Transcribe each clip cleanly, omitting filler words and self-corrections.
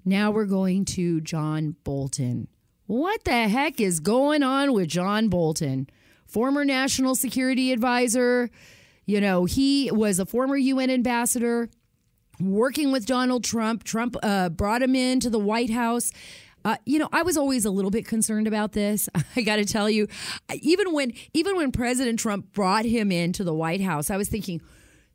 Now we're going to John Bolton. What the heck is going on with John Bolton? Former national security advisor. You know, he was a former UN ambassador working with Donald Trump. Trump brought him into the White House. I was always a little bit concerned about this. I got to tell you, even when President Trump brought him into the White House, I was thinking,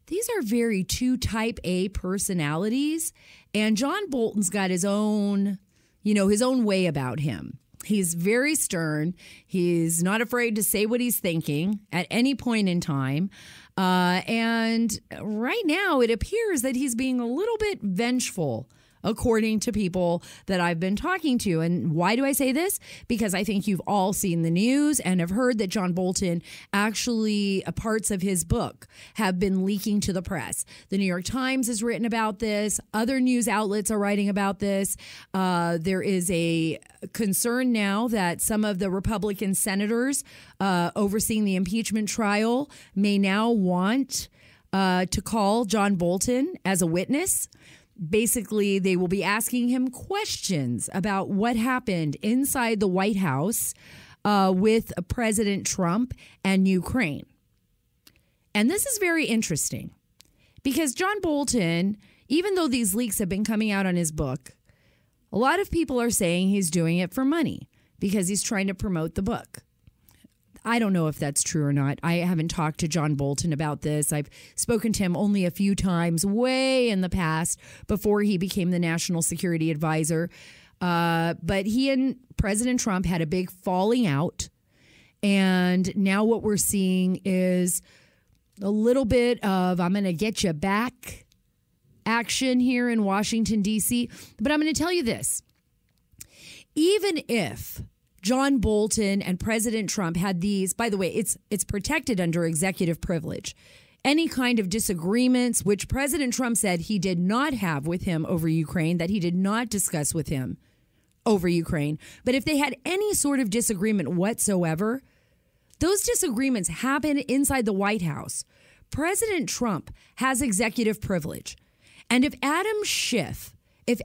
these are very two type A personalities. And John Bolton's got his own way about him. He's very stern. He's not afraid to say what he's thinking at any point in time. And right now it appears that he's being a little bit vengeful, according to people that I've been talking to. And why do I say this? Because I think you've all seen the news and have heard that John Bolton actually, parts of his book have been leaking to the press. The New York Times has written about this. Other news outlets are writing about this. There is a concern now that some of the Republican senators overseeing the impeachment trial may now want to call John Bolton as a witness. Basically, they will be asking him questions about what happened inside the White House with President Trump and Ukraine. And this is very interesting because John Bolton, even though these leaks have been coming out on his book, a lot of people are saying he's doing it for money because he's trying to promote the book. I don't know if that's true or not. I haven't talked to John Bolton about this. I've spoken to him only a few times way in the past before he became the national security advisor. But he and President Trump had a big falling out. And now what we're seeing is a little bit of I'm going to get you back action here in Washington, D.C. But I'm going to tell you this. Even if John Bolton and President Trump had these, by the way, it's protected under executive privilege. Any kind of disagreements, which President Trump said he did not have with him over Ukraine, that he did not discuss with him over Ukraine. But if they had any sort of disagreement whatsoever, those disagreements happen inside the White House. President Trump has executive privilege. And if Adam Schiff, this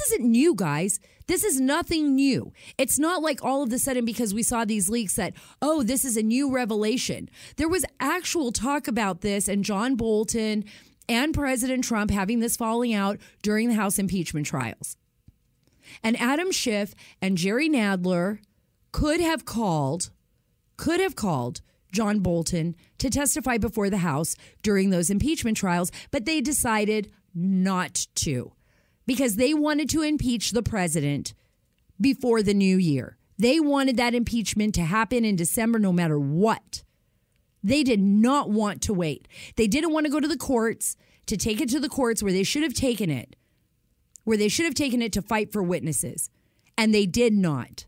isn't new, guys. This is nothing new. It's not like all of a sudden because we saw these leaks that, oh, this is a new revelation. There was actual talk about this and John Bolton and President Trump having this falling out during the House impeachment trials. And Adam Schiff and Jerry Nadler could have called John Bolton to testify before the House during those impeachment trials, but they decided not to. Because they wanted to impeach the president before the new year. They wanted that impeachment to happen in December no matter what. They did not want to wait. They didn't want to go to the courts, to take it to the courts where they should have taken it, to fight for witnesses. And they did not.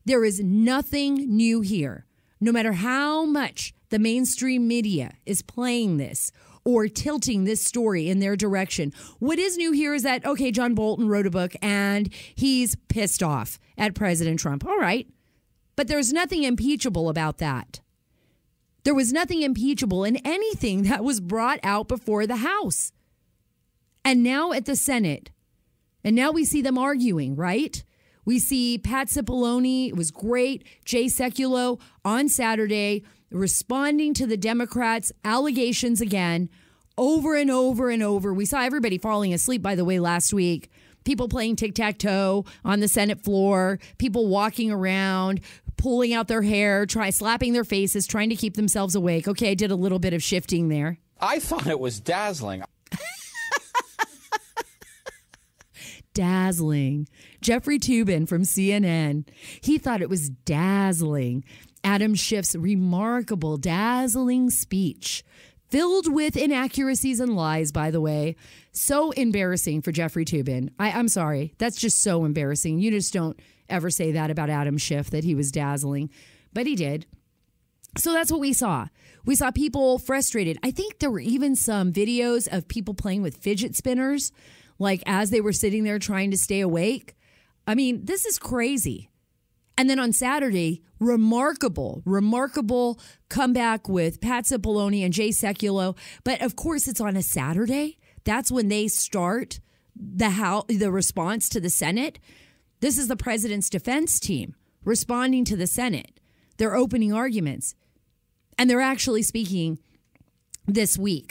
There is nothing new here. No matter how much the mainstream media is playing this or tilting this story in their direction. What is new here is that, okay, John Bolton wrote a book and he's pissed off at President Trump. All right. But there's nothing impeachable about that. There was nothing impeachable in anything that was brought out before the House. And now at the Senate, and now we see them arguing, right? We see Pat Cipollone, it was great, Jay Sekulow on Saturday responding to the Democrats' allegations again, over and over and over. We saw everybody falling asleep, by the way, last week. People playing tic-tac-toe on the Senate floor, people walking around, pulling out their hair, slapping their faces, trying to keep themselves awake. Okay, I did a little bit of shifting there. I thought it was dazzling. Dazzling. Jeffrey Toobin from CNN, he thought it was dazzling. Adam Schiff's remarkable, dazzling speech, filled with inaccuracies and lies, by the way. So embarrassing for Jeffrey Toobin. I'm sorry. That's just so embarrassing. You just don't ever say that about Adam Schiff, that he was dazzling. But he did. So that's what we saw. We saw people frustrated. I think there were even some videos of people playing with fidget spinners, like as they were sitting there trying to stay awake. I mean, this is crazy. And then on Saturday, remarkable comeback with Pat Cipollone and Jay Sekulow. But of course, it's on a Saturday. That's when they start the response to the Senate. This is the president's defense team responding to the Senate. They're opening arguments. And they're actually speaking this week.